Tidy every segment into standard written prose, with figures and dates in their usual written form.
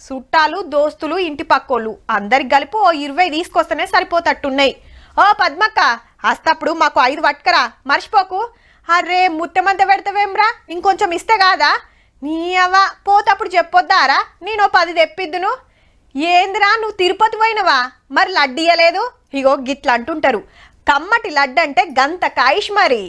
చుట్టాలు దోస్తులు ఇంటి పక్కోళ్ళు అందరికి కలిపి ఓ 20 తీసుకొస్తేనే సరిపోతట్టున్నాయి. ఓ పద్మక్క, అస్తప్పుడు మాకు 5 పట్టుకరా మర్చిపోకు. అరే ముత్తెమంత పెడతావేమ్రా, ఇంకొంచెం ఇస్తే కాదా? నీ అవ్వ పోతప్పుడు చెప్పొద్దారా, నేను 10 తెప్పిద్దును. ఏందిరా నువ్వు తిరుపతి పోయినవా, మరి లడ్డు ఇయ్యలేదు? ఇగో గిట్లా అంటుంటారు. కమ్మటి లడ్డు అంటే గంత కాయిష్ మరి.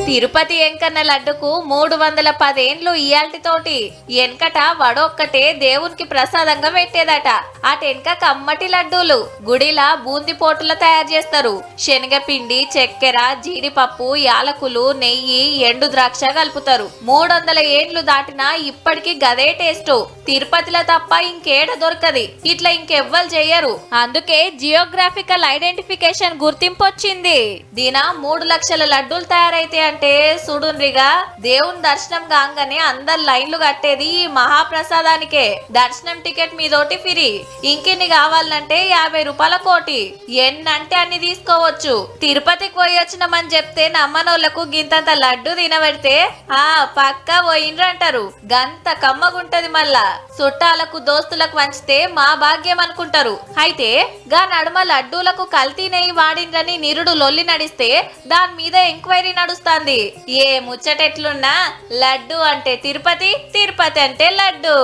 తిరుపతి ఎంకన్న లడ్డుకు 310 ఏండ్లు ఇయాల్టితోటి. ఎన్కట వడొక్కటే దేవునికి ప్రసాదంగా పెట్టేదట. అటెనక కమ్మటి లడ్డూలు గుడిలా బూంది పోటుల తయారు చేస్తారు. శనగపిండి, చక్కెర, జీడిపప్పు, యాలకులు, నెయ్యి, ఎండు ద్రాక్ష కలుపుతారు. 300 ఏండ్లు దాటినా ఇప్పటికి గదే టేస్ట్. తిరుపతిలో తప్ప ఇంకేడ దొరకది. ఇట్లా ఇంకెవ్వరు చెయ్యరు. అందుకే జియోగ్రాఫికల్ ఐడెంటిఫికేషన్ గుర్తింపు వచ్చింది. దిన 3 లక్షల లడ్డూలు తయారైతే అంటే సుడున్రిగా. దేవుని దర్శనం కాగానే అందరు లైన్లు కట్టేది ఈ మహాప్రసాదానికే. దర్శనం టికెట్ మీదోటి ఫ్రీ. ఇంకిన్ని కావాలంటే 50 రూపాయల కోటి. ఎన్నంటే అన్ని తీసుకోవచ్చు. తిరుపతికి పోయి వచ్చినామని చెప్తే నమ్మనోళ్లకు గింతంత లడ్డు తినబెడితే ఆ పక్క పోయిండ్రంటారు. గంత కమ్మగుంటది. మళ్ళా చుట్టాలకు దోస్తులకు వంచితే మా భాగ్యం అనుకుంటారు. అయితే గా నడుమ లడ్డూలకు కల్తీ నెయ్యి వాడిండ్రని నిరుడు లొల్లి నడిస్తే దాని మీద ఎంక్వైరీ నడుస్తాంది. ఏ ముచ్చటెట్లున్నా లడ్డు అంటే తిరుపతి, తిరుపతి అంటే లడ్డు.